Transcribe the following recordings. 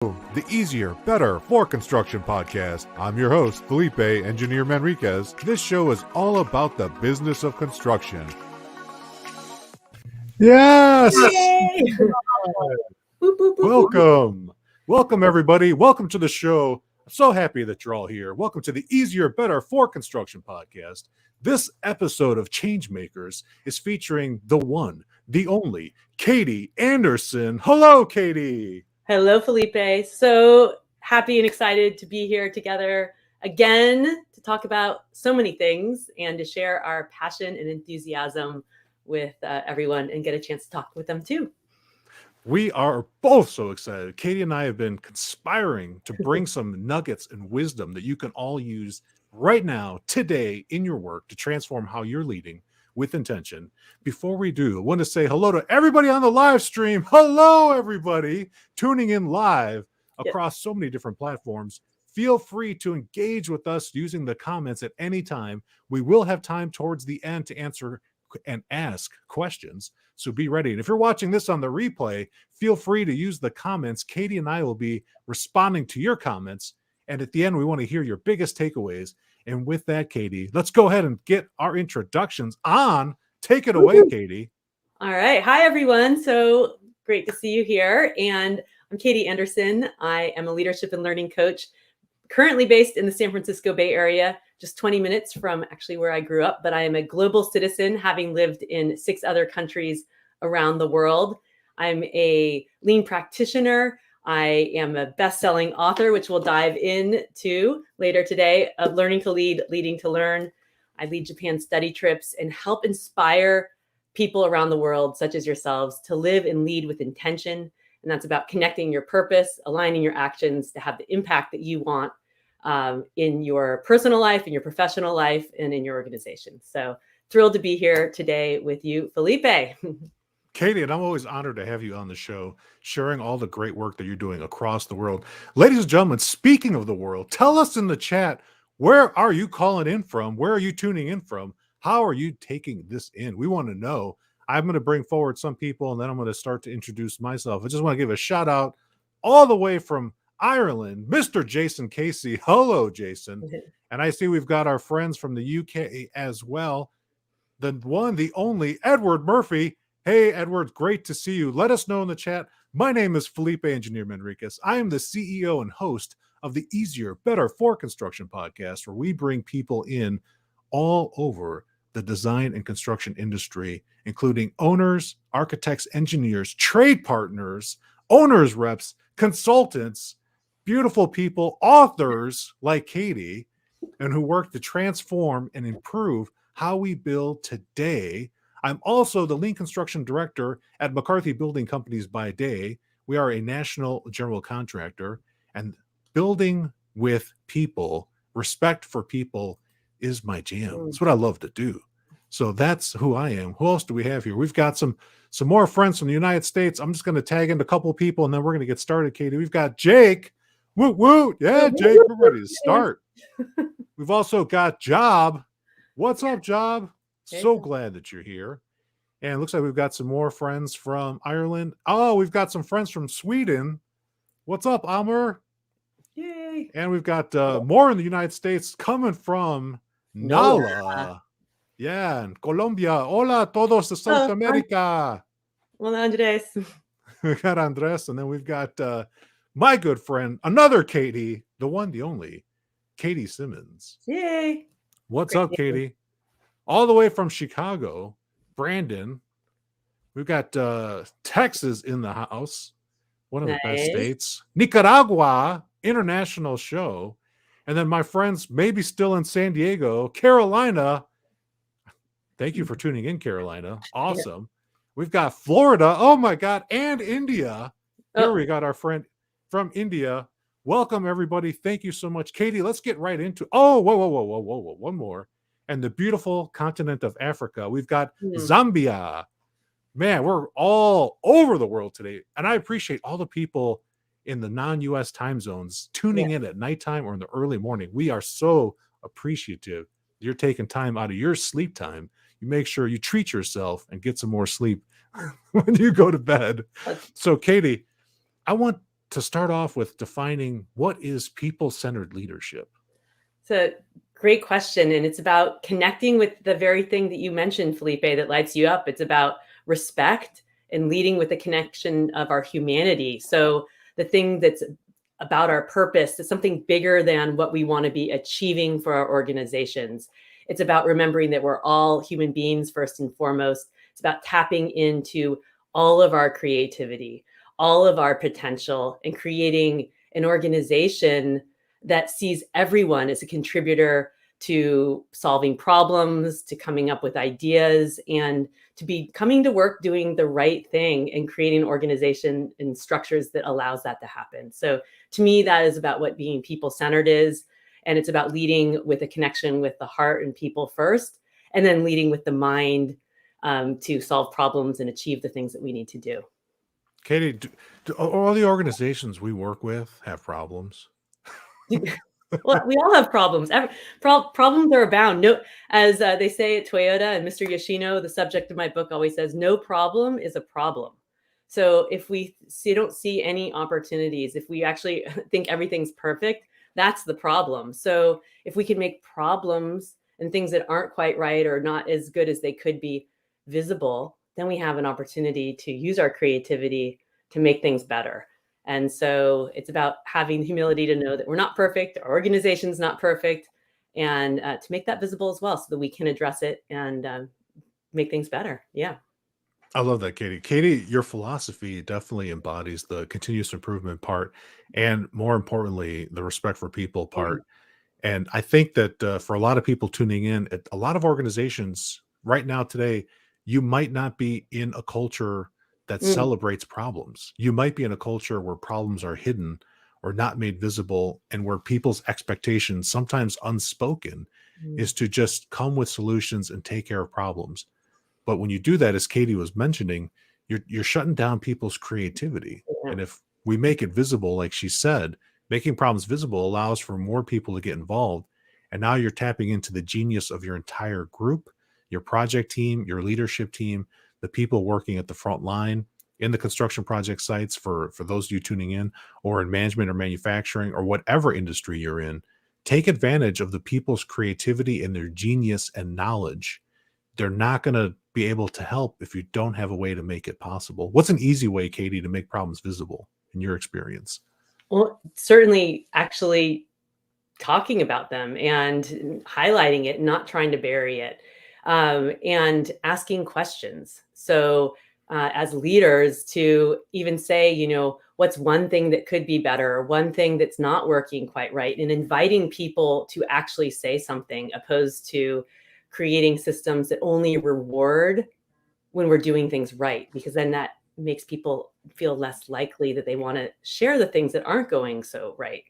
The Easier, Better for Construction podcast. I'm your host, Felipe, Engineer Manriquez. This show is all about the business of construction. Yes! Yay! Welcome. Welcome, everybody. Welcome to the show. I'm so happy that you're all here. Welcome to the Easier, Better for Construction podcast. This episode of Changemakers is featuring the one, the only, Katie Anderson. Hello, Katie. Hello, Felipe. So happy and excited to be here together again to talk about so many things and to share our passion and enthusiasm with everyone and get a chance to talk with them too. We are both so excited. Katie and I have been conspiring to bring some nuggets and wisdom that you can all use right now, today, in your work to transform how you're leading with intention. Before we do, I want to say hello to everybody on the live stream. Hello, everybody tuning in live across so many different platforms. Feel free to engage with us using the comments at any time. We will have time towards the end to answer and ask questions, so be ready. And if you're watching this on the replay, feel free to use the comments. Katie and I will be responding to your comments, and at the end we want to hear your biggest takeaways. And with that, Katie, let's go ahead and get our introductions on. Take it away, Katie. All right. Hi, everyone. So great to see you here. And I'm Katie Anderson. I am a leadership and learning coach, currently based in the San Francisco Bay Area, just 20 minutes from actually where I grew up. But I am a global citizen, having lived in 6 other countries around the world. I'm a lean practitioner. I am a best-selling author, which we'll dive into later today, of Learning to Lead, Leading to Learn. I lead Japan study trips and help inspire people around the world, such as yourselves, to live and lead with intention. And that's about connecting your purpose, aligning your actions to have the impact that you want in your personal life, in your professional life, and in your organization. So thrilled to be here today with you, Felipe. Katie, and I'm always honored to have you on the show, sharing all the great work that you're doing across the world. Ladies and gentlemen, speaking of the world, tell us in the chat, where are you calling in from? Where are you tuning in from? How are you taking this in? We want to know. I'm going to bring forward some people, and then I'm going to start to introduce myself. I just want to give a shout out all the way from Ireland, Mr. Jason Casey. Hello, Jason. And I see we've got our friends from the UK as well. The one, the only, Edward Murphy. Hey, Edward, great to see you. Let us know in the chat. My name is Felipe Engineer Manriquez. I am the CEO and host of the Easier, Better for Construction podcast, where we bring people in all over the design and construction industry, including owners, architects, engineers, trade partners, owners reps, consultants, beautiful people, authors like Katie, and who work to transform and improve how we build today. I'm also the lean construction director at McCarthy Building Companies by day. We are a national general contractor, and building with people, respect for people is my jam. It's what I love to do. So that's who I am. Who else do we have here? We've got some more friends from the United States. I'm just going to tag in a couple of people, and then we're going to get started, Katie. We've got Jake. Woot, woot. Yeah, Jake, we're ready to start. We've also got Job. What's up, Job? So glad that you're here. And it looks like we've got some more friends from Ireland. Oh, we've got some friends from Sweden. What's up, Amr? Yay. And we've got more in the United States coming from Nala. Yeah, and Colombia. Hola todos de South America. Hola, Andres. We got Andres, and then we've got my good friend, another Katie, the one, the only, Katie Simmons. Yay. What's up, Katie? All the way from Chicago, Brandon. We've got Texas in the house, one of the best states. Nicaragua, international show. And then my friends, maybe still in San Diego, Carolina. Thank you for tuning in, Carolina. Awesome. We've got Florida. Oh, my God. And India. Here we got our friend from India. Welcome, everybody. Thank you so much. Katie, let's get right into it. Oh, whoa. One more. And the beautiful continent of Africa. We've got Zambia. Man, we're all over the world today. And I appreciate all the people in the non-US time zones tuning in at nighttime or in the early morning. We are so appreciative. You're taking time out of your sleep time. You make sure you treat yourself and get some more sleep when you go to bed. So, Katie, I want to start off with defining what is people-centered leadership? It's a great question. And it's about connecting with the very thing that you mentioned, Felipe, that lights you up. It's about respect and leading with the connection of our humanity. So the thing that's about our purpose is something bigger than what we want to be achieving for our organizations. It's about remembering that we're all human beings first and foremost. It's about tapping into all of our creativity, all of our potential, and creating an organization that sees everyone as a contributor to solving problems, to coming up with ideas, and to be coming to work doing the right thing and creating an organization and structures that allows that to happen. So to me, that is about what being people-centered is. And it's about leading with a connection with the heart and people first, and then leading with the mind to solve problems and achieve the things that we need to do. Katie, do all the organizations we work with have problems? Well, we all have problems. Problems are abound. No, as they say at Toyota, and Mr. Yoshino, the subject of my book, always says, "No problem is a problem." So if we don't see any opportunities, if we actually think everything's perfect, that's the problem. So if we can make problems and things that aren't quite right or not as good as they could be visible, then we have an opportunity to use our creativity to make things better. And so it's about having humility to know that we're not perfect, our organization's not perfect, and to make that visible as well so that we can address it and make things better. Yeah. I love that, Katie. Katie, your philosophy definitely embodies the continuous improvement part, and more importantly, the respect for people Mm, part. And I think that for a lot of people tuning in, at a lot of organizations right now today, you might not be in a culture that mm, celebrates problems. You might be in a culture where problems are hidden or not made visible, and where people's expectations, sometimes unspoken, mm. is to just come with solutions and take care of problems. But when you do that, as Katie was mentioning, you're shutting down people's creativity. Yeah. And if we make it visible, like she said, making problems visible allows for more people to get involved. And now you're tapping into the genius of your entire group, your project team, your leadership team, the people working at the front line in the construction project sites, for those of you tuning in, or in management or manufacturing or whatever industry you're in. Take advantage of the people's creativity and their genius and knowledge. They're not going to be able to help if you don't have a way to make it possible. What's an easy way, Katie, to make problems visible in your experience? Well, certainly actually talking about them and highlighting it, not trying to bury it, and asking questions. So, as leaders, to even say, what's one thing that could be better, or one thing that's not working quite right, and inviting people to actually say something, opposed to creating systems that only reward when we're doing things right, because then that makes people feel less likely that they want to share the things that aren't going so right.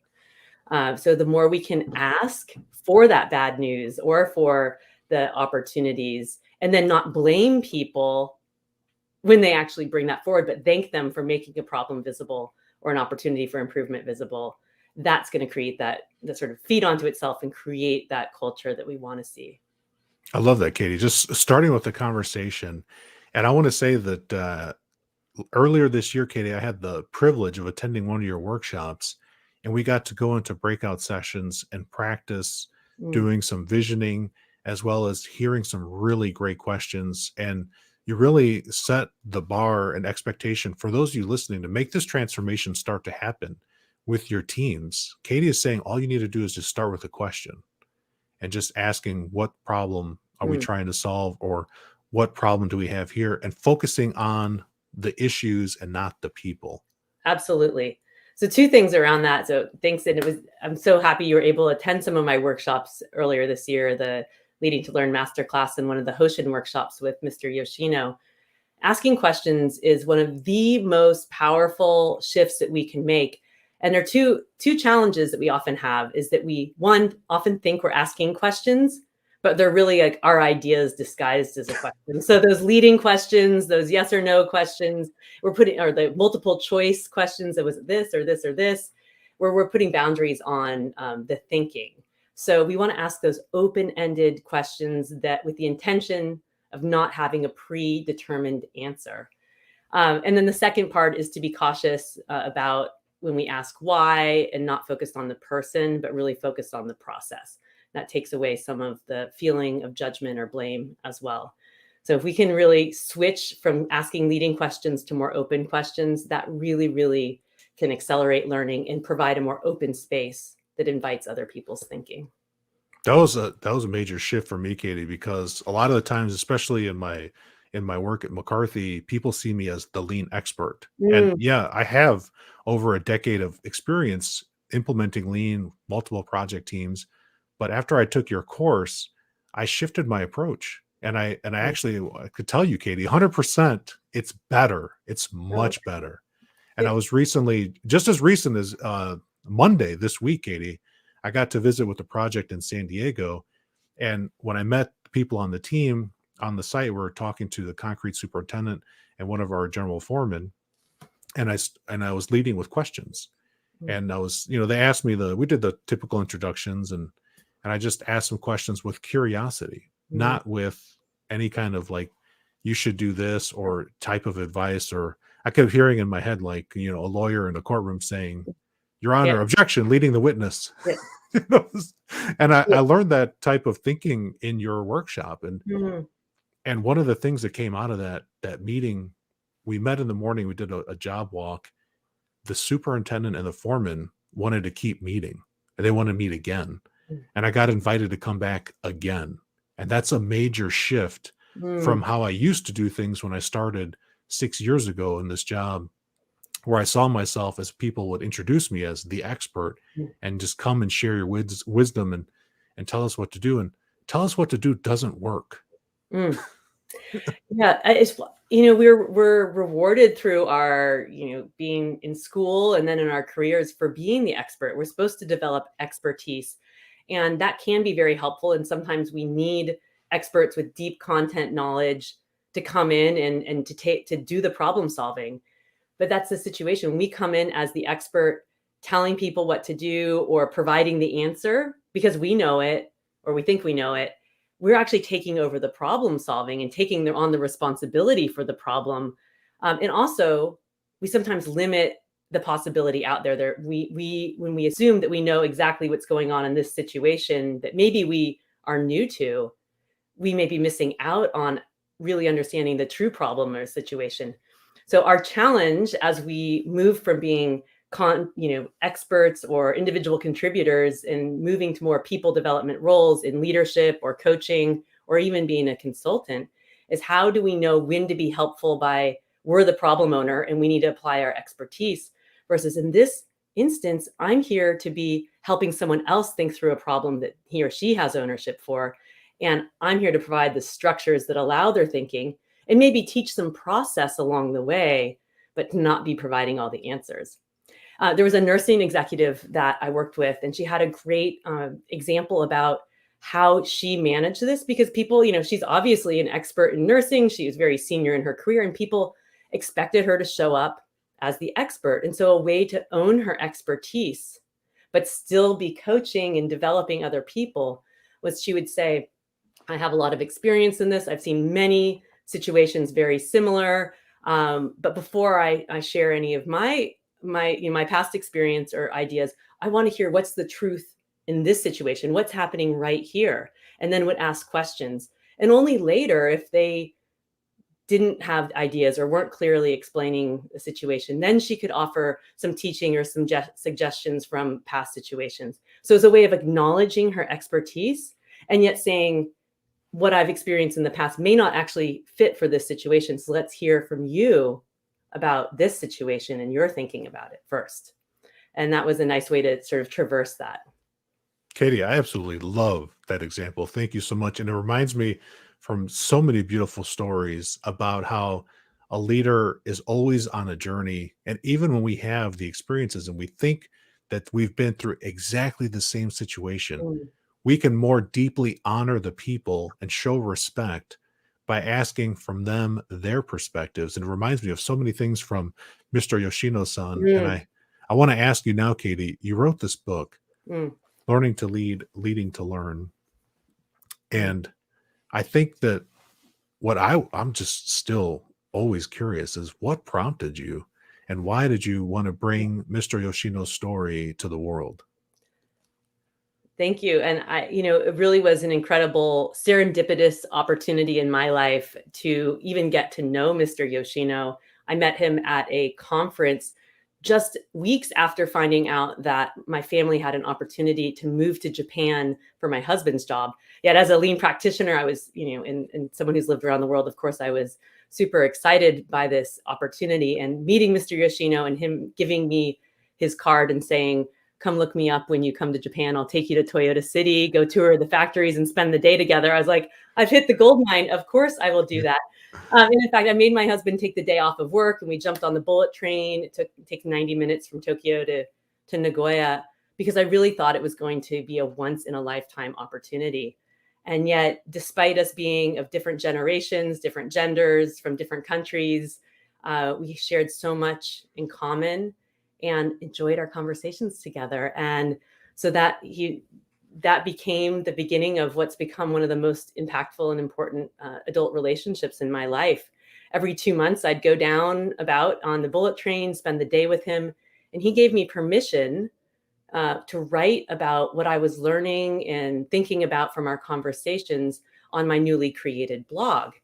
So the more we can ask for that bad news or for the opportunities, and then not blame people when they actually bring that forward, but thank them for making a problem visible or an opportunity for improvement visible, that's going to create that sort of feed onto itself and create that culture that we want to see. I love that, Katie. Just starting with the conversation. And I want to say that earlier this year, Katie, I had the privilege of attending one of your workshops, and we got to go into breakout sessions and practice Mm, doing some visioning, as well as hearing some really great questions. And you really set the bar and expectation for those of you listening to make this transformation start to happen with your teams. Katie is saying all you need to do is just start with a question and just asking, what problem are we mm. trying to solve, or what problem do we have here, and focusing on the issues and not the people. Absolutely. So two things around that. So thanks. And I'm so happy you were able to attend some of my workshops earlier this year, the Leading to Learn Masterclass and one of the Hoshin workshops with Mr. Yoshino. Asking questions is one of the most powerful shifts that we can make. And there are two challenges that we often have, is that we, one, often think we're asking questions, but they're really like our ideas disguised as a question. So those leading questions, those yes or no questions, we're putting, or the multiple choice questions, that was this or this or this, where we're putting boundaries on the thinking. So we want to ask those open-ended questions that with the intention of not having a predetermined answer. And then the second part is to be cautious about when we ask why and not focused on the person, but really focused on the process. That takes away some of the feeling of judgment or blame as well. So if we can really switch from asking leading questions to more open questions, that really, really can accelerate learning and provide a more open space that invites other people's thinking. That was a major shift for me, Katie, because a lot of the times, especially in my work at McCarthy, people see me as the lean expert. And Mm, yeah, I have over a decade of experience implementing lean, multiple project teams. But after I took your course, I shifted my approach. And I mm, actually I could tell you, Katie, 100% it's better. It's oh, much better. And I it, was recently, just as recent as Monday this week, Katie, I got to visit with a project in San Diego. And when I met people on the team on the site, we were talking to the concrete superintendent and one of our general foremen. And I was leading with questions. mm, And I was, they asked me we did the typical introductions, and I just asked some questions with curiosity, mm, not with any kind of like, you should do this or type of advice. Or I kept hearing in my head, like, a lawyer in a courtroom saying, Your yeah, Honor, objection, leading the witness. yeah, You know, and I, yeah, I learned that type of thinking in your workshop. mm, And one of the things that came out of that meeting, we met in the morning, we did a job walk. The superintendent and the foreman wanted to keep meeting, and they want to meet again. mm, And I got invited to come back again. And that's a major shift from mm, how I used to do things when I started 6 years ago in this job, where I saw myself as people would introduce me as the expert mm, and just come and share your wisdom and tell us what to do. And tell us what to do doesn't work. mm. Yeah, it's we're rewarded through our being in school and then in our careers for being the expert. We're supposed to develop expertise, and that can be very helpful. And sometimes we need experts with deep content knowledge to come in and to do the problem solving. But that's the situation. We come in as the expert, telling people what to do or providing the answer because we know it or we think we know it. We're actually taking over the problem solving and taking on the responsibility for the problem. And also, we sometimes limit the possibility out there. We when we assume that we know exactly what's going on in this situation that maybe we are new to, we may be missing out on really understanding the true problem or situation. So our challenge as we move from being experts or individual contributors and moving to more people development roles in leadership or coaching or even being a consultant is how do we know when to be helpful by we're the problem owner and we need to apply our expertise versus in this instance, I'm here to be helping someone else think through a problem that he or she has ownership for. And I'm here to provide the structures that allow their thinking and maybe teach some process along the way, but not be providing all the answers. There was a nursing executive that I worked with, and she had a great example about how she managed this because people, she's obviously an expert in nursing. She was very senior in her career, and people expected her to show up as the expert. And so, a way to own her expertise, but still be coaching and developing other people was she would say, I have a lot of experience in this. I've seen many situations very similar. But before I share any of my past experience or ideas, I want to hear what's the truth in this situation, what's happening right here, and then would ask questions. And only later, if they didn't have ideas or weren't clearly explaining the situation, then she could offer some teaching or some suggestions from past situations. So it's a way of acknowledging her expertise and yet saying, what I've experienced in the past may not actually fit for this situation. So let's hear from you about this situation and your thinking about it first. And that was a nice way to sort of traverse that. Katie, I absolutely love that example. Thank you so much. And it reminds me from so many beautiful stories about how a leader is always on a journey. And even when we have the experiences and we think that we've been through exactly the same situation, Mm, we can more deeply honor the people and show respect by asking from them their perspectives. And it reminds me of so many things from Mr. Yoshino-san. And mm, I want to ask you now, Katie, you wrote this book, mm, Learning to Lead, Leading to Learn. mm, And I think that I'm just still always curious is what prompted you and why did you want to bring Mr. Yoshino's story to the world? Thank you. And it really was an incredible serendipitous opportunity in my life to even get to know Mr. Yoshino. I met him at a conference just weeks after finding out that my family had an opportunity to move to Japan for my husband's job. Yet as a lean practitioner, I was, and someone who's lived around the world, of course, I was super excited by this opportunity, and meeting Mr. Yoshino and him giving me his card and saying, come look me up when you come to Japan. I'll take you to Toyota City, go tour the factories and spend the day together. I was like, I've hit the gold mine. Of course I will do that. And in fact, I made my husband take the day off of work, and we jumped on the bullet train. It takes 90 minutes from Tokyo to Nagoya, because I really thought it was going to be a once in a lifetime opportunity. And yet, despite us being of different generations, different genders, from different countries, we shared so much in common and enjoyed our conversations together. And so that became the beginning of what's become one of the most impactful and important adult relationships in my life. Every 2 months, I'd go down about on the bullet train, spend the day with him, and he gave me permission to write about what I was learning and thinking about from our conversations on my newly created blog.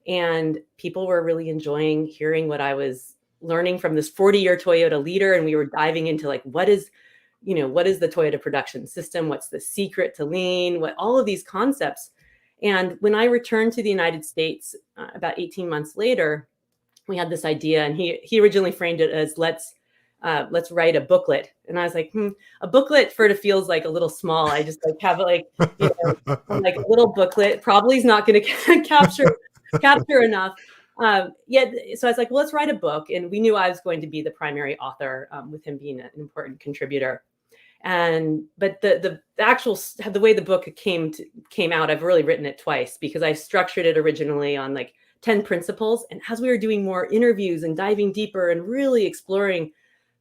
And people were really enjoying hearing what I was learning from this 40-year Toyota leader. And we were diving into like, what is the Toyota production system? What's the secret to lean? What all of these concepts. And when I returned to the United States about 18 months later, we had this idea, and he originally framed it as let's write a booklet. And I was like, a booklet for it feels like a little small. I just like have it like, like a little booklet probably is not going to capture enough. So I was like, well, let's write a book. And we knew I was going to be the primary author, with him being an important contributor. But the way the book came out, I've really written it twice, because I structured it originally on like 10 principles. And as we were doing more interviews and diving deeper and really exploring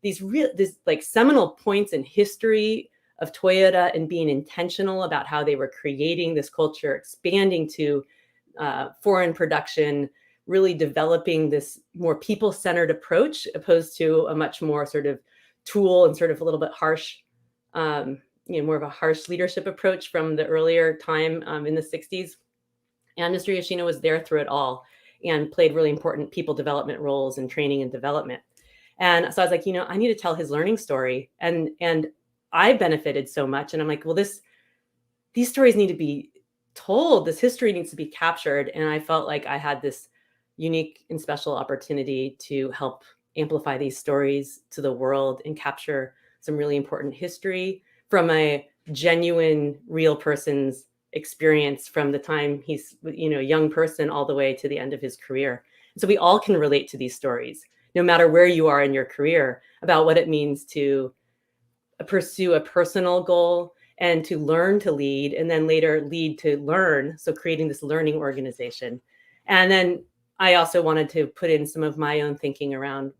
these like seminal points in history of Toyota, and being intentional about how they were creating this culture, expanding to foreign production, really developing this more people-centered approach, opposed to a much more sort of tool and sort of a little bit harsh, more of a harsh leadership approach from the earlier time in the 60s. And Mr. Yoshino was there through it all and played really important people development roles in training and development. And so I was like, I need to tell his learning story. And I benefited so much. And I'm like, well, these stories need to be told. This history needs to be captured. And I felt like I had this unique and special opportunity to help amplify these stories to the world and capture some really important history from a genuine, real person's experience from the time he's, a young person all the way to the end of his career. So we all can relate to these stories, no matter where you are in your career, about what it means to pursue a personal goal and to learn to lead, and then later lead to learn. So creating this learning organization. And then I also wanted to put in some of my own thinking around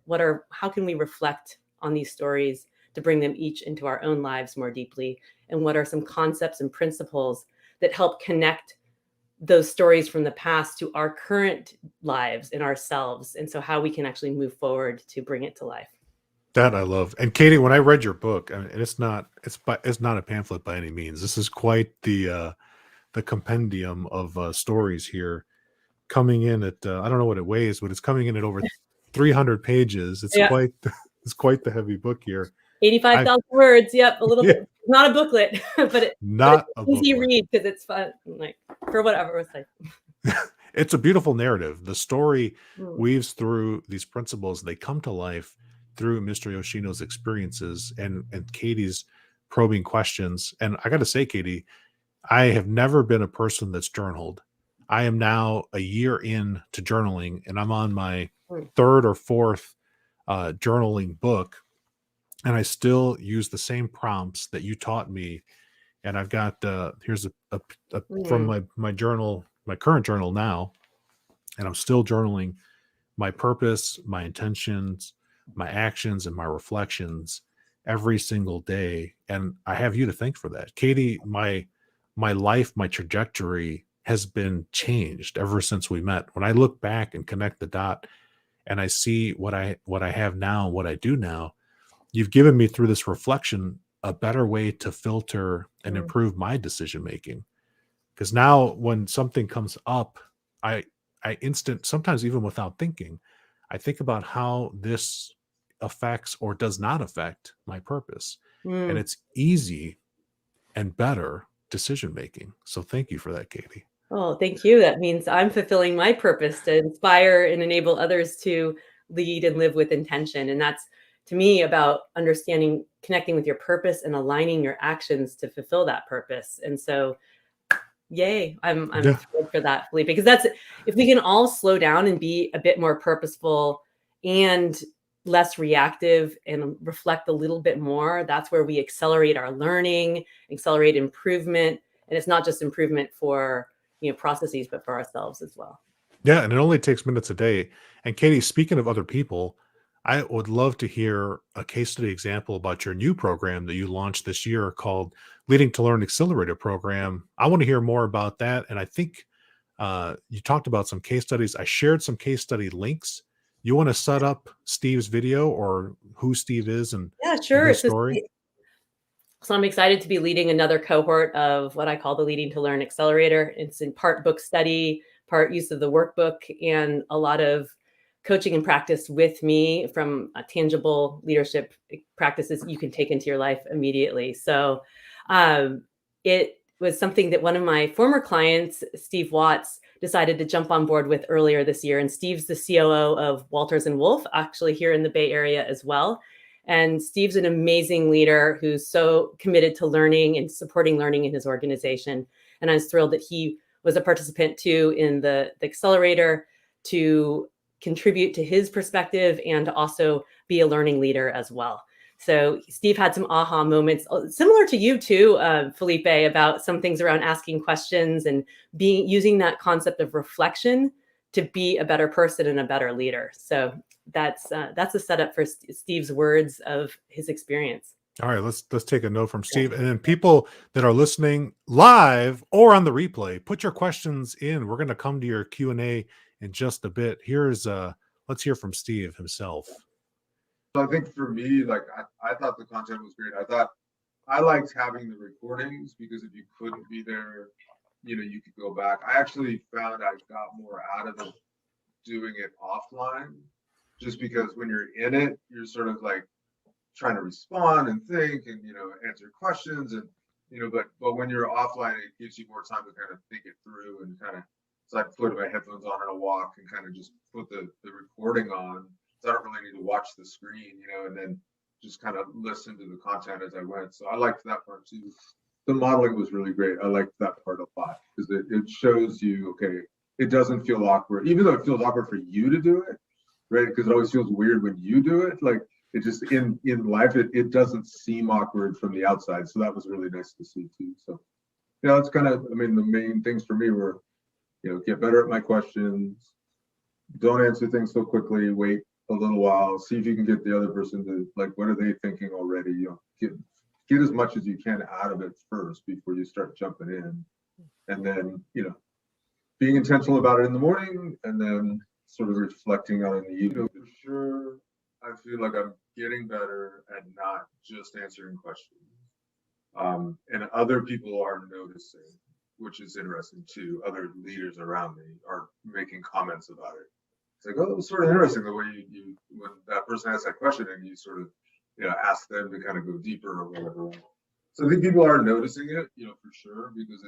how can we reflect on these stories to bring them each into our own lives more deeply? And what are some concepts and principles that help connect those stories from the past to our current lives and ourselves? And so how we can actually move forward to bring it to life. That I love. And Katie, when I read your book, and it's not a pamphlet by any means. This is quite the compendium of stories here, coming in at I don't know what it weighs, but it's coming in at over 300 pages. It's quite the heavy book here. 85,000 words. Yep, a little bit. Not a booklet, but it's easy read because it's fun. Like for whatever it's like. It's a beautiful narrative. The story weaves through these principles. They come to life through Mr. Yoshino's experiences and Katie's probing questions. And I got to say, Katie, I have never been a person that's journaled. I am now a year in to journaling, and I'm on my third or fourth journaling book. And I still use the same prompts that you taught me. And I've got here's a from my journal, my current journal now, and I'm still journaling my purpose, my intentions, my actions, and my reflections every single day. And I have you to thank for that, Katie. My life, my trajectory has been changed ever since we met. When I look back and connect the dot, and I see what I have now, what I do now, you've given me through this reflection a better way to filter and Mm, improve my decision making. Because now when something comes up, I sometimes even without thinking, I think about how this affects or does not affect my purpose. And mm. it's easy and better decision making. So thank you for that, Katie. Oh, thank you. That means I'm fulfilling my purpose to inspire and enable others to lead and live with intention. And that's to me about understanding, connecting with your purpose and aligning your actions to fulfill that purpose. And so, yay, I'm Yeah. thrilled for that, Felipe, because that's if we can all slow down and be a bit more purposeful and less reactive and reflect a little bit more, that's where we accelerate our learning, accelerate improvement. And it's not just improvement for processes, but for ourselves as well. Yeah, and it only takes minutes a day. And Katie, speaking of other people, I would love to hear a case study example about your new program that you launched this year called Leading to Learn Accelerator Program. I want to hear more about that. And I think you talked about some case studies. I shared some case study links. You want to set up Steve's video or who Steve is Yeah, and sure. his So, story? so I'm excited to be leading another cohort of what I call the Leading to Learn Accelerator. It's in part book study, part use of the workbook, and a lot of coaching and practice with me from tangible leadership practices you can take into your life immediately. So um, it was something that one of my former clients, Steve Watts, decided to jump on board with earlier this year. And Steve's the COO of Walters and Wolf, actually here in the Bay Area as well. And Steve's an amazing leader who's so committed to learning and supporting learning in his organization. And I was thrilled that he was a participant too in the accelerator to contribute to his perspective and to also be a learning leader as well. So Steve had some aha moments, similar to you too, Felipe, about some things around asking questions and using that concept of reflection to be a better person and a better leader. So that's a setup for Steve's words of his experience. All right, let's take a note from Yeah. Steve. And then people that are listening live or on the replay, put your questions in. We're going to come to your Q&A in just a bit. Let's hear from Steve himself. So I think for me, like I thought the content was great. I liked having the recordings because if you couldn't be there, you could go back. I actually found I got more out of it doing it offline, just because when you're in it, you're sort of like trying to respond and think and answer questions and but when you're offline, it gives you more time to kind of think it through and kind of. So I put my headphones on and I walk and kind of just put the recording on. So I don't really need to watch the screen, and then just kind of listen to the content as I went. So I liked that part too. The modeling was really great. I liked that part a lot because it shows you, okay, it doesn't feel awkward, even though it feels awkward for you to do it, right? Because it always feels weird when you do it. Like it just in life, it doesn't seem awkward from the outside. So that was really nice to see too. So yeah, that's kind of, I mean, the main things for me were, get better at my questions, don't answer things so quickly, wait a little while, see if you can get the other person to, like, what are they thinking already? Get as much as you can out of it first before you start jumping in. And then, being intentional about it in the morning and then sort of reflecting on it in the evening. For sure, I feel like I'm getting better at not just answering questions. And other people are noticing, which is interesting too. Other leaders around me are making comments about it. It's like, oh, it was sort of interesting the way you when that person asks that question and you sort of ask them to kind of go deeper or whatever. So I think people are noticing it, for sure, because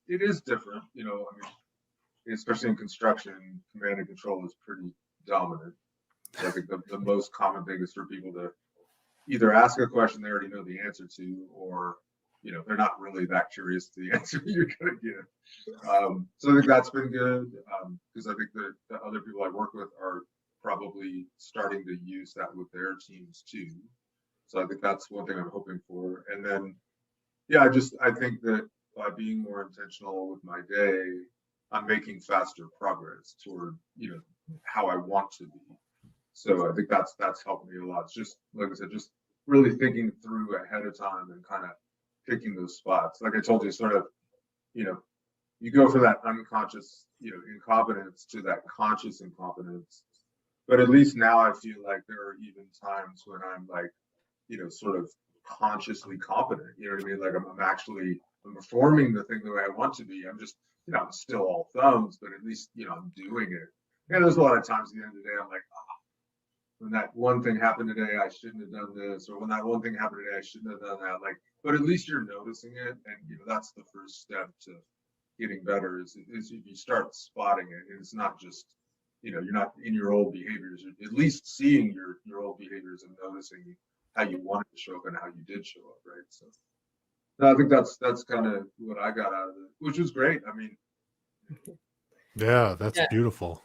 it is different. I mean, especially in construction, command and control is pretty dominant. So I think the most common thing is for people to either ask a question they already know the answer to, or they're not really that curious to the answer you're going to give. So I think that's been good because I think the other people I work with are probably starting to use that with their teams too. So I think that's one thing I'm hoping for. And then, yeah, I think that by being more intentional with my day, I'm making faster progress toward how I want to be. So I think that's helped me a lot. It's just like I said, just really thinking through ahead of time and kind of picking those spots. Like I told you, sort of, you go from that unconscious, incompetence to that conscious incompetence. But at least now I feel like there are even times when I'm like, sort of consciously competent. You know what I mean? Like I'm performing the thing the way I want to be. I'm just, I'm still all thumbs, but at least, I'm doing it. And there's a lot of times at the end of the day, I'm like, when that one thing happened today, I shouldn't have done this, or when that one thing happened today, I shouldn't have done that. Like, but at least you're noticing it, and that's the first step to getting better. Is if you start spotting it, and it's not just, you're not in your old behaviors. You're at least seeing your old behaviors and noticing how you wanted to show up and how you did show up, right? So, no, I think that's kind of what I got out of it, which was great. I mean, yeah, that's beautiful.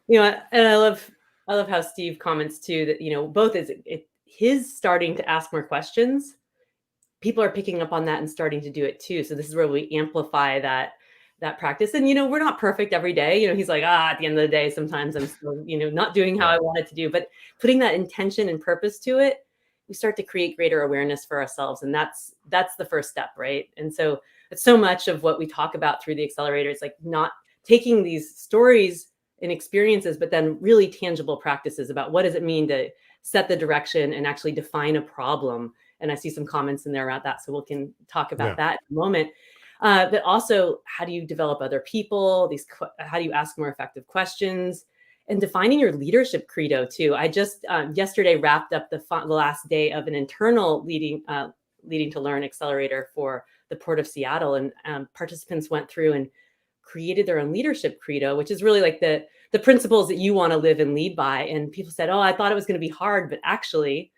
And I love how Steve comments too, that, both his starting to ask more questions. People are picking up on that and starting to do it too. So this is where we amplify that practice. And, we're not perfect every day. He's like, at the end of the day, sometimes I'm still, not doing how I wanted to do, but putting that intention and purpose to it, we start to create greater awareness for ourselves. And that's the first step, right? And so it's so much of what we talk about through the accelerator. It's like not taking these stories and experiences, but then really tangible practices about what does it mean to set the direction and actually define a problem. And I see some comments in there about that. So we can talk about that in a moment. But also, how do you develop other people? How do you ask more effective questions? And defining your leadership credo too. I just yesterday wrapped up the last day of an internal leading to Learn Accelerator for the Port of Seattle, and participants went through and created their own leadership credo, which is really like the principles that you want to live and lead by. And people said, I thought it was going to be hard, but actually,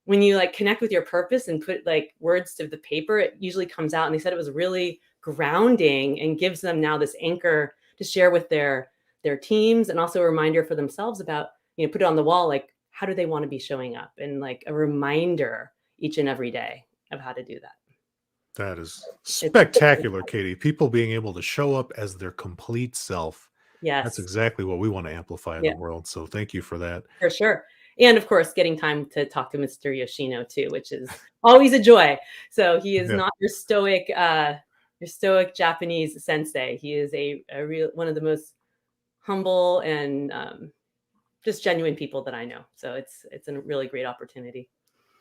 when you connect with your purpose and put words to the paper, it usually comes out. And they said it was really grounding and gives them now this anchor to share with their teams, and also a reminder for themselves about, put it on the wall, how do they want to be showing up, and a reminder each and every day of how to do that. That is spectacular, Katie. People being able to show up as their complete self. Yes. That's exactly what we want to amplify in the world. So thank you for that. For sure. And of course, getting time to talk to Mr. Yoshino too, which is always a joy. So he is not your stoic Japanese sensei. He is a real one of the most humble and just genuine people that I know. So it's a really great opportunity.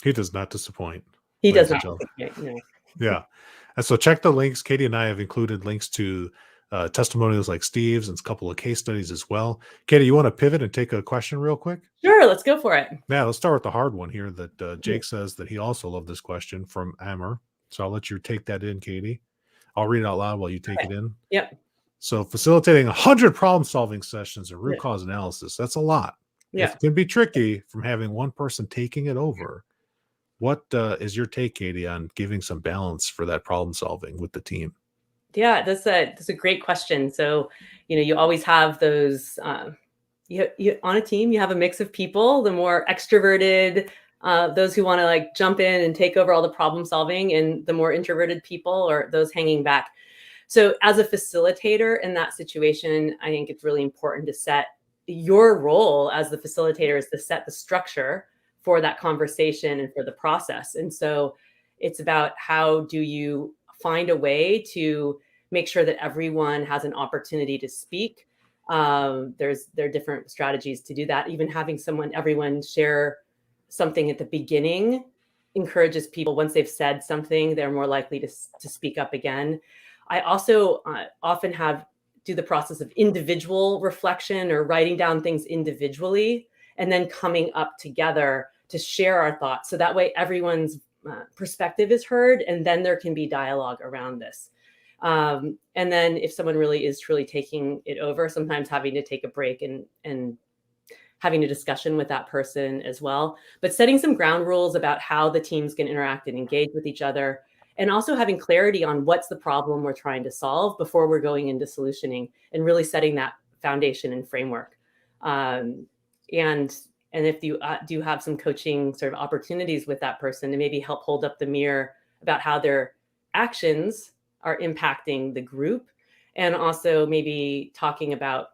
He does not disappoint. He does not disappoint. Yeah. And so check the links. Katie and I have included links to testimonials like Steve's and a couple of case studies as well. Katie, you want to pivot and take a question real quick? Sure, let's go for it. Yeah, let's start with the hard one here that Jake says that he also loved this question from Amber. So I'll let you take that in, Katie. I'll read it out loud while you take it in. Yep. So facilitating 100 problem-solving sessions and root cause analysis, that's a lot. Yeah. It can be tricky from having one person taking it over. What is your take, Katie, on giving some balance for that problem solving with the team? Yeah, that's a great question. So, you always have those, you on a team, you have a mix of people, the more extroverted, those who want to jump in and take over all the problem solving, and the more introverted people, or those hanging back. So as a facilitator in that situation, I think it's really important to set your role as the facilitator is to set the structure for that conversation and for the process. And so it's about how do you find a way to make sure that everyone has an opportunity to speak. There are different strategies to do that. Even having everyone share something at the beginning encourages people, once they've said something, they're more likely to speak up again. I also often do the process of individual reflection, or writing down things individually and then coming up together to share our thoughts. So that way everyone's perspective is heard, and then there can be dialogue around this. And then if someone really is truly taking it over, sometimes having to take a break and having a discussion with that person as well. But setting some ground rules about how the teams can interact and engage with each other, and also having clarity on what's the problem we're trying to solve before we're going into solutioning, and really setting that foundation and framework. And if you do have some coaching sort of opportunities with that person to maybe help hold up the mirror about how their actions are impacting the group, and also maybe talking about,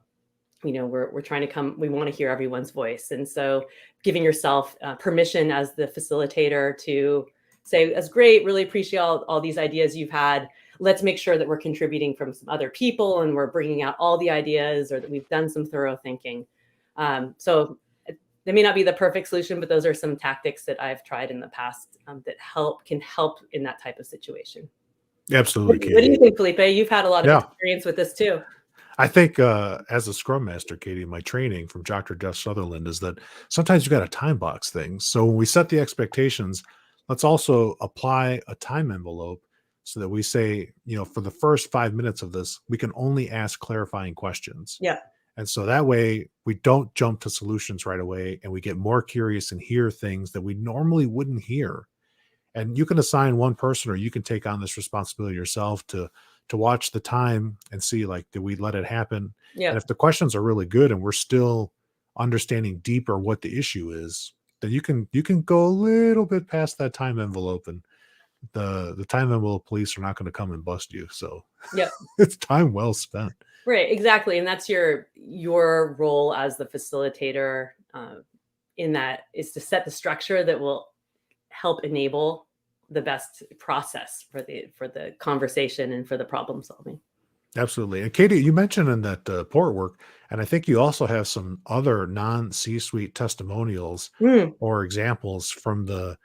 we're trying to we want to hear everyone's voice. And so giving yourself permission as the facilitator to say, that's great, really appreciate all these ideas you've had. Let's make sure that we're contributing from some other people, and we're bringing out all the ideas, or that we've done some thorough thinking. So they may not be the perfect solution, but those are some tactics that I've tried in the past that can help in that type of situation. Absolutely, What do you Katie. think, Felipe? You've had a lot of Yeah. experience with this too. I think as a Scrum Master, Katie, my training from Dr. Jeff Sutherland is that sometimes you got to time box things. So when we set the expectations, let's also apply a time envelope so that we say, for the first 5 minutes of this, we can only ask clarifying questions. Yeah. And so that way we don't jump to solutions right away, and we get more curious and hear things that we normally wouldn't hear. And you can assign one person, or you can take on this responsibility yourself to watch the time and see, like, did we let it happen? Yeah. And if the questions are really good and we're still understanding deeper what the issue is, then you can go a little bit past that time envelope, and the time envelope police are not going to come and bust you. So yeah, it's time well spent. Right, exactly. And that's your role as the facilitator in that is to set the structure that will help enable the best process for the conversation and for the problem solving. Absolutely. And Katie, you mentioned in that port work, and I think you also have some other non-C-suite testimonials or examples from the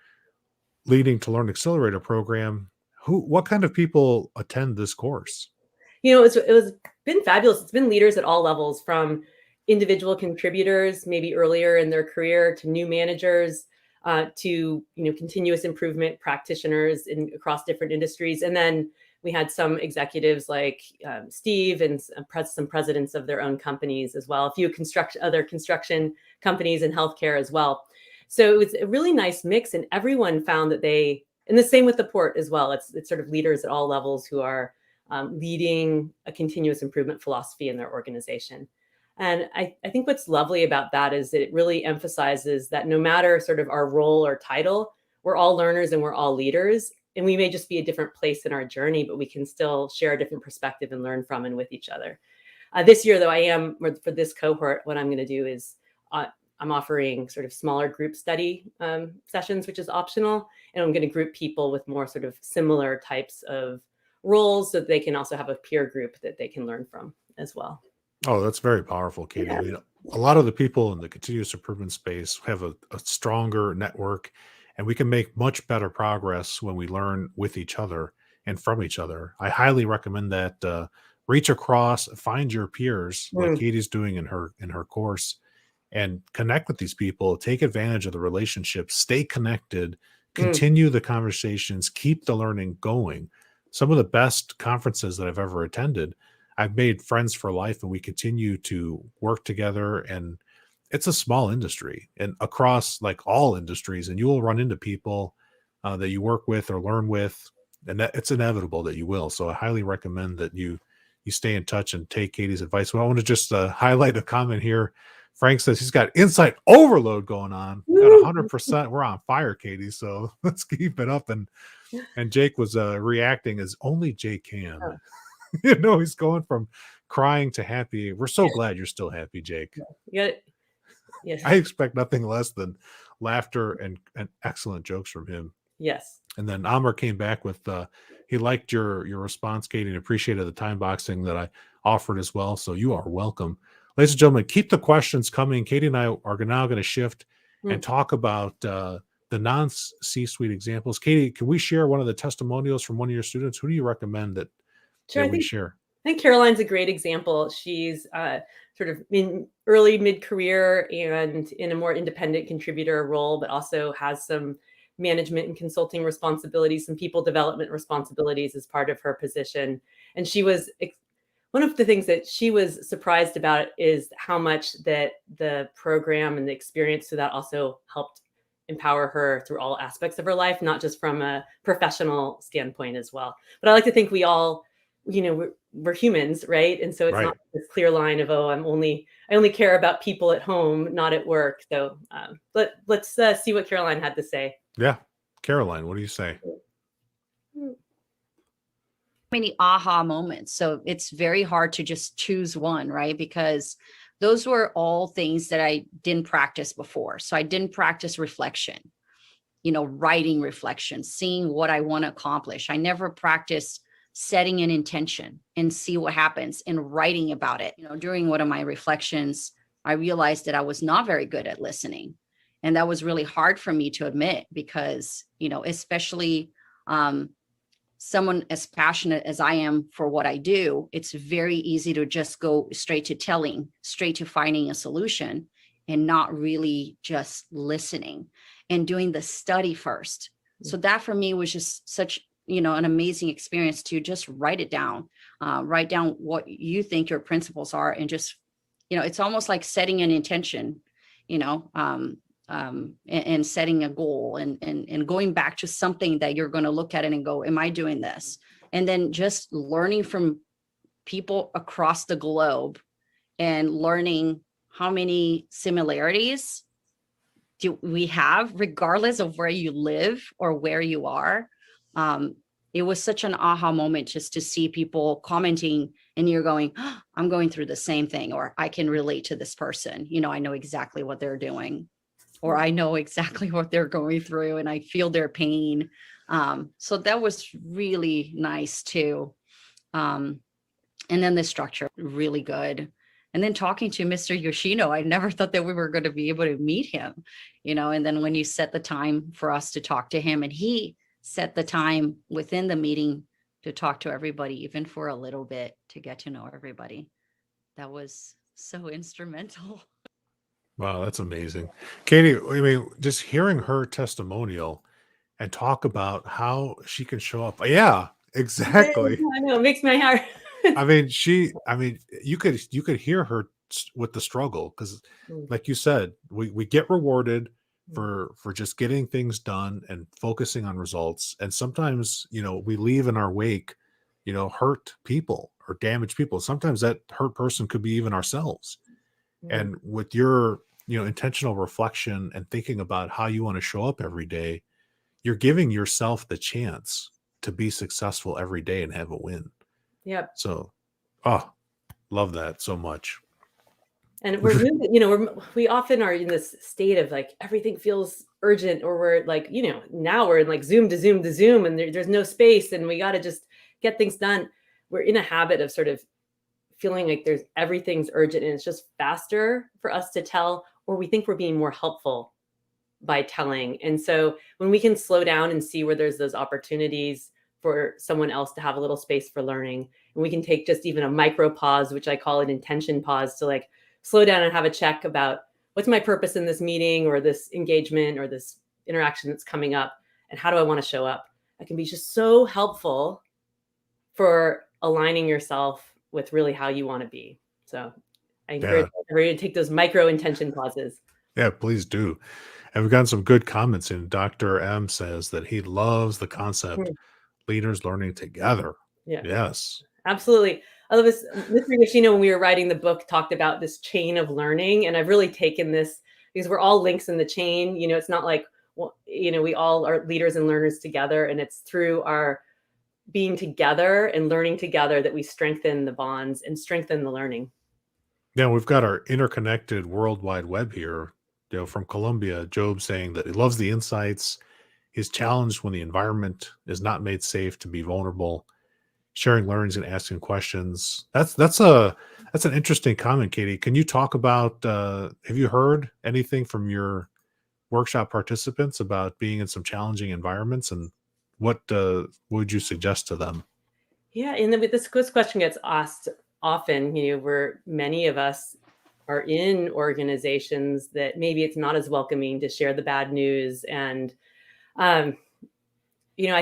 Leading to Learn Accelerator program. What kind of people attend this course? It was been fabulous. It's been leaders at all levels, from individual contributors, maybe earlier in their career, to new managers, to continuous improvement practitioners across different industries, and then we had some executives like Steve and some presidents of their own companies as well. A few other construction companies and healthcare as well. So it was a really nice mix, and everyone found that and the same with the port as well. It's sort of leaders at all levels who are leading a continuous improvement philosophy in their organization. And I think what's lovely about that is that it really emphasizes that no matter sort of our role or title, we're all learners and we're all leaders. And we may just be a different place in our journey, but we can still share a different perspective and learn from and with each other. This year, though, for this cohort, what I'm going to do is I'm offering sort of smaller group study sessions, which is optional. And I'm going to group people with more sort of similar types of roles so that they can also have a peer group that they can learn from as well. Oh, that's very powerful, Katie. Yeah. I mean, a lot of the people in the continuous improvement space have a stronger network, and we can make much better progress when we learn with each other and from each other. I highly recommend that reach across, find your peers, like Katie's doing in her course, and connect with these people. Take advantage of the relationships, stay connected, continue the conversations, keep the learning going. Some of the best conferences that I've ever attended, I've made friends for life, and we continue to work together. And it's a small industry, and across like all industries, and you will run into people that you work with or learn with, and it's inevitable that you will. So I highly recommend that you stay in touch and take Katie's advice. Well, I want to just highlight a comment here. Frank says he's got insight overload going on at 100%. We're on fire, Katie. So let's keep it up. And Jake was reacting as only Jake can. He's going from crying to happy. We're so glad you're still happy, Jake. Yeah. Yes. I expect nothing less than laughter and excellent jokes from him. Yes. And then Amr came back with he liked your response, Katie, and appreciated the time boxing that I offered as well. So you are welcome. Ladies and gentlemen, keep the questions coming. Katie and I are now going to shift and talk about the non-C-suite examples. Katie, can we share one of the testimonials from one of your students? Who do you recommend that we share? I think Caroline's a great example. She's sort of in early mid-career and in a more independent contributor role, but also has some management and consulting responsibilities, some people development responsibilities as part of her position. And one of the things that she was surprised about is how much that the program and the experience to that also helped empower her through all aspects of her life, not just from a professional standpoint as well. But I like to think we all, we're humans, right? And so it's not this clear line of, I only care about people at home, not at work. So let's see what Caroline had to say. Yeah. Caroline, what do you say? Many aha moments. So it's very hard to just choose one, right? Because those were all things that I didn't practice before. So I didn't practice reflection, writing reflection, seeing what I want to accomplish. I never practiced setting an intention and see what happens and writing about it. During one of my reflections, I realized that I was not very good at listening. And that was really hard for me to admit because, especially someone as passionate as I am for what I do, it's very easy to just go straight to finding a solution and not really just listening and doing the study first. So that for me was just such, an amazing experience to just write it down, write down what you think your principles are, and just, it's almost like setting an intention, and setting a goal and going back to something that you're going to look at it and go, am I doing this? And then just learning from people across the globe and learning how many similarities do we have, regardless of where you live or where you are. It was such an aha moment just to see people commenting and you're going, oh, I'm going through the same thing, or I can relate to this person. I know exactly what they're doing, or I know exactly what they're going through and I feel their pain. So that was really nice too. And then the structure, really good. And then talking to Mr. Yoshino, I never thought that we were going to be able to meet him, and then when you set the time for us to talk to him, and he set the time within the meeting to talk to everybody, even for a little bit, to get to know everybody. That was so instrumental. Wow, that's amazing. Katie, I mean, just hearing her testimonial and talk about how she can show up. Yeah, exactly. I know, it makes my heart. I mean, you could hear her with the struggle because, like you said, we get rewarded for just getting things done and focusing on results, and sometimes we leave in our wake, hurt people or damaged people. Sometimes that hurt person could be even ourselves. And with your intentional reflection and thinking about how you want to show up every day, you're giving yourself the chance to be successful every day and have a win. Yep. So, love that so much. And we're moving, we often are in this state of like everything feels urgent, or we're like, now we're in like Zoom to Zoom to Zoom, and there's no space, and we got to just get things done. We're in a habit of sort of feeling like everything's urgent and it's just faster for us to tell, or we think we're being more helpful by telling. And so when we can slow down and see where there's those opportunities for someone else to have a little space for learning, and we can take just even a micro pause, which I call an intention pause, to like slow down and have a check about what's my purpose in this meeting or this engagement or this interaction that's coming up, and how do I want to show up? That can be just so helpful for aligning yourself with really how you want to be. So I encourage everybody to take those micro intention pauses. Yeah, please do. And we've gotten some good comments in. Dr. M says that he loves the concept leaders learning together. Yeah. Yes. Absolutely. I love this. Mr. Yoshino, when we were writing the book, talked about this chain of learning. And I've really taken this because we're all links in the chain. It's not like, we all are leaders and learners together. And it's through our being together and learning together that we strengthen the bonds and strengthen the learning. Yeah, we've got our interconnected World Wide Web here. From Colombia, Job saying that he loves the insights. He's challenged when the environment is not made safe to be vulnerable. Sharing learnings and asking questions. That's an interesting comment, Katie. Can you talk about? Have you heard anything from your workshop participants about being in some challenging environments, and what would you suggest to them? Yeah, and then this question gets asked often. Where many of us are in organizations that maybe it's not as welcoming to share the bad news, and I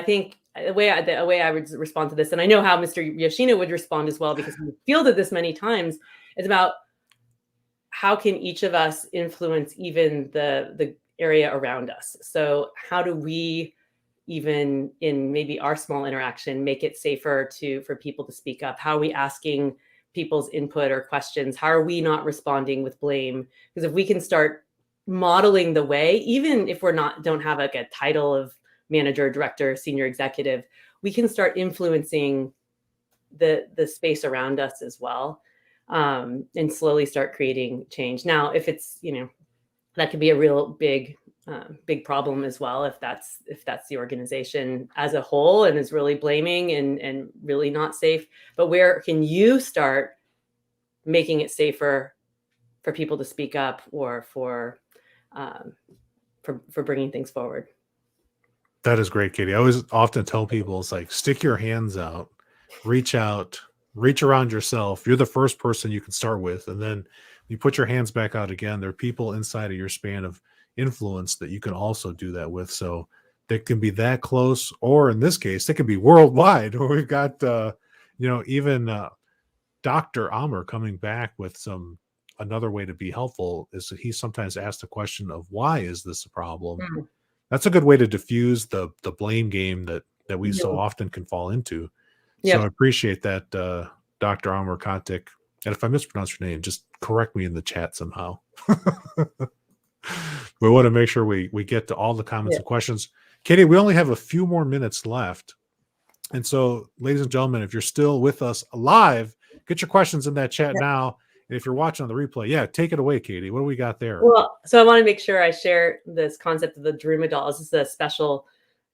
think the way I would respond to this, and I know how Mr. Yoshino would respond as well, because we fielded this many times, is about how can each of us influence even the area around us. So how do we, even in maybe our small interaction, make it safer for people to speak up? How are we asking people's input or questions? How are we not responding with blame? Because if we can start modeling the way, even if don't have like a title of manager, director, senior executive, we can start influencing the space around us as well, and slowly start creating change. Now, if it's, that could be a real big problem as well, if that's the organization as a whole and is really blaming and really not safe. But where can you start making it safer for people to speak up or for bringing things forward. That is great, Katie. I always often tell people, it's like, stick your hands out, reach around yourself. You're the first person you can start with. And then you put your hands back out again. There are people inside of your span of influence that you can also do that with. So they can be that close, or in this case, they can be worldwide. Or we've got, even Dr. Amr coming back with another way to be helpful is that he sometimes asks the question of, why is this a problem? Mm. That's a good way to diffuse the blame game that we so Yeah. often can fall into. Yep. So I appreciate that, Dr. Amr Katik. And if I mispronounce your name, just correct me in the chat somehow. We want to make sure we get to all the comments and questions. Katie, we only have a few more minutes left. And so, ladies and gentlemen, if you're still with us live, get your questions in that chat now. And if you're watching on the replay, take it away, Katie. What do we got there? Well, so I want to make sure I share this concept of the Daruma dolls. This is a special,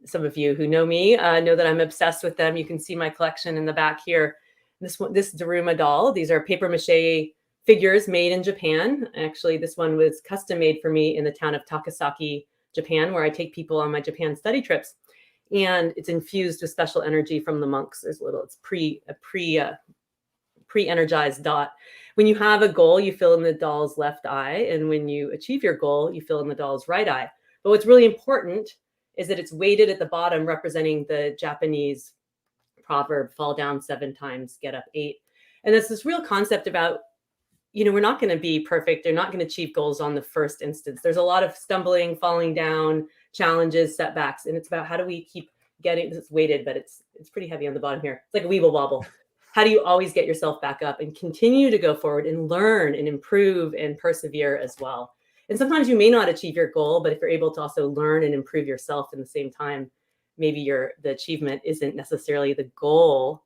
some of you who know me know that I'm obsessed with them. You can see my collection in the back here. This Daruma doll, these are paper mache figures made in Japan. Actually, this one was custom made for me in the town of Takasaki, Japan, where I take people on my Japan study trips. And it's infused with special energy from the monks. It's pre-energized dot. When you have a goal, you fill in the doll's left eye. And when you achieve your goal, you fill in the doll's right eye. But what's really important is that it's weighted at the bottom, representing the Japanese proverb, fall down 7 times, get up 8. And it's this real concept about, we're not going to be perfect. They're not going to achieve goals on the first instance. There's a lot of stumbling, falling down, challenges, setbacks. And it's about, how do we keep getting, it's weighted, but it's pretty heavy on the bottom here. It's like a weeble wobble. How do you always get yourself back up and continue to go forward and learn and improve and persevere as well? And sometimes you may not achieve your goal, but if you're able to also learn and improve yourself in the same time, maybe the achievement isn't necessarily the goal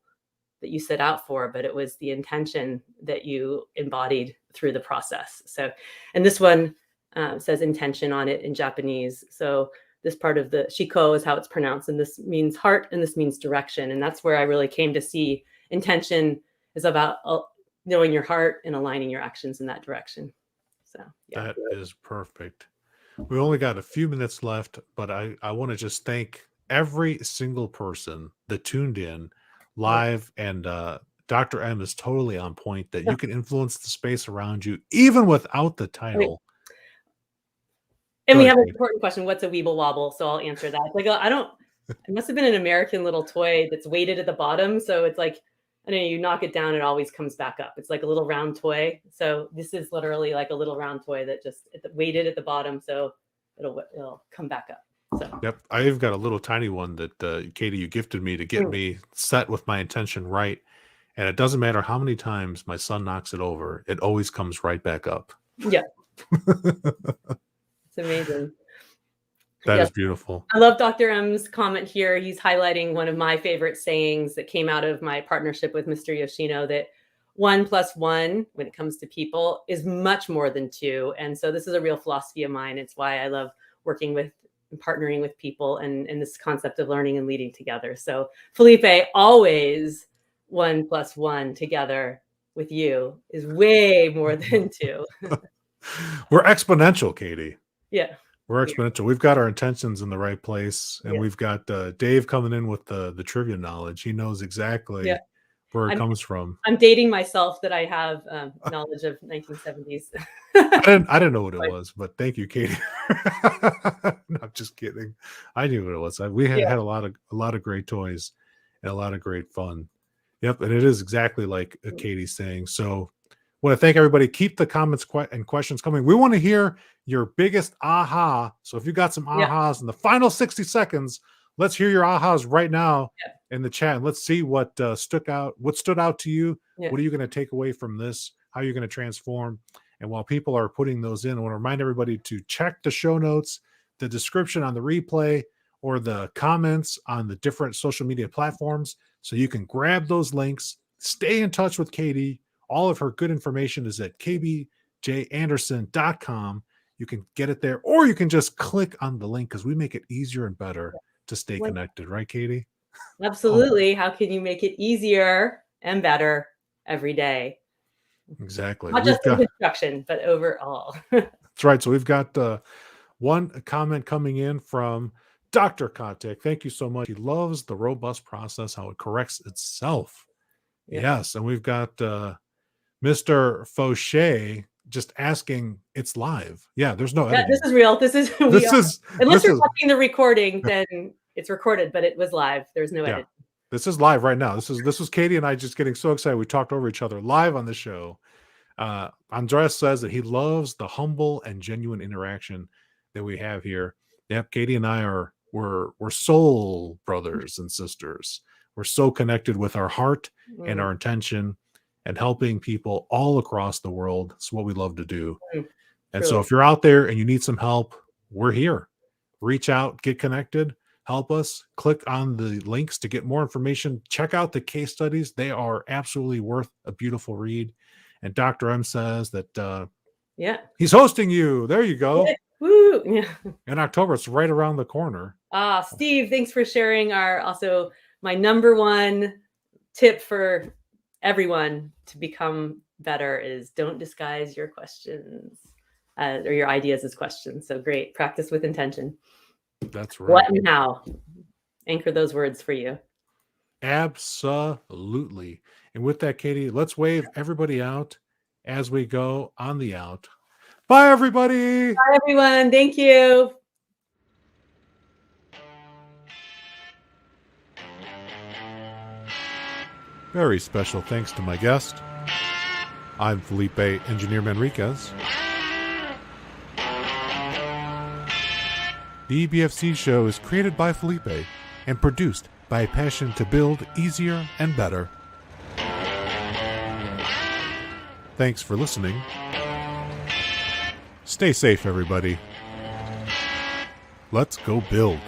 that you set out for, but it was the intention that you embodied through the process. So, and this one says intention on it in Japanese. So this part of the shiko is how it's pronounced. And this means heart and this means direction. And that's where I really came to see intention is about knowing your heart and aligning your actions in that direction. So that is perfect. We only got a few minutes left, but I want to just thank every single person that tuned in live. And Dr. M is totally on point that you can influence the space around you, even without the title. And we have an important question. What's a weeble wobble? So I'll answer that. It's like, it must have been an American little toy that's weighted at the bottom. So it's like, you knock it down, it always comes back up. It's like a little round toy. So this is literally like a little round toy that just weighted at the bottom. So it'll come back up. So. Yep. I've got a little tiny one that Katie, you gifted me to get me set with my intention right. And it doesn't matter how many times my son knocks it over, it always comes right back up. Yeah. It's amazing. That is beautiful. I love Dr. M's comment here. He's highlighting one of my favorite sayings that came out of my partnership with Mr. Yoshino, that 1 + 1, when it comes to people, is much more than 2. And so this is a real philosophy of mine. It's why I love working with and partnering with people and this concept of learning and leading together. So Felipe, always 1 + 1 together with you is way more than 2. We're exponential, Katie. Yeah. We're exponential. We've got our intentions in the right place, and we've got Dave coming in with the trivia knowledge. He knows exactly where it comes from. I'm dating myself that I have knowledge of 1970s. I didn't know what it was, but thank you, Katie. No, I'm just kidding. I knew what it was. We had a lot of great toys and a lot of great fun. Yep, and it is exactly like Katie's saying. So I want to thank everybody. Keep the comments and questions coming. We want to hear your biggest aha. So if you got some ahas in the final 60 seconds, let's hear your ahas right now in the chat. Let's see what stood out to you. What are you going to take away from this? How are you going to transform? And while people are putting those in, I want to remind everybody to check the show notes, the description on the replay, or the comments on the different social media platforms, so you can grab those links. Stay in touch with Katie. All of her good information is at kbjanderson.com. You can get it there, or you can just click on the link, because we make it easier and better to stay connected. Right, Katie? Absolutely. How can you make it easier and better every day? Exactly. Not We've just in got construction, but overall. that's right. So we've got one comment coming in from Dr. Contact. Thank you so much. He loves the robust process, how it corrects itself. Yeah. Yes. And we've got Mr. Fauché just asking, it's live. Yeah, there's no Yeah, editing. this is real. This is unless this you're is watching the recording, then it's recorded, but it was live. There's no yeah. edit. This is live right now. This was Katie and I just getting so excited. We talked over each other live on the show. Andres says that he loves the humble and genuine interaction that we have here. Yep, Katie and I we're soul brothers and sisters. We're so connected with our heart and our intention and helping people all across the world. It's what we love to do. And so Truly. if you're out there and you need some help, we're here. Reach out, get connected, help us. Click on the links to get more information. Check out the case studies. They are absolutely worth a beautiful read. And Dr. M says that Yeah. he's hosting you. There you go. Woo. Yeah. In October, it's right around the corner. Steve, thanks for sharing my number one tip for everyone to become better is don't disguise your questions or your ideas as questions. So great. Practice with intention. That's right. What and how? Anchor those words for you. Absolutely. And with that, Katie, let's wave everybody out as we go on the out. Bye, everybody. Bye, everyone. Thank you. Very special thanks to my guest. I'm Felipe Engineer Manriquez. The EBFC show is created by Felipe and produced by a passion to build easier and better. Thanks for listening. Stay safe, everybody. Let's go build.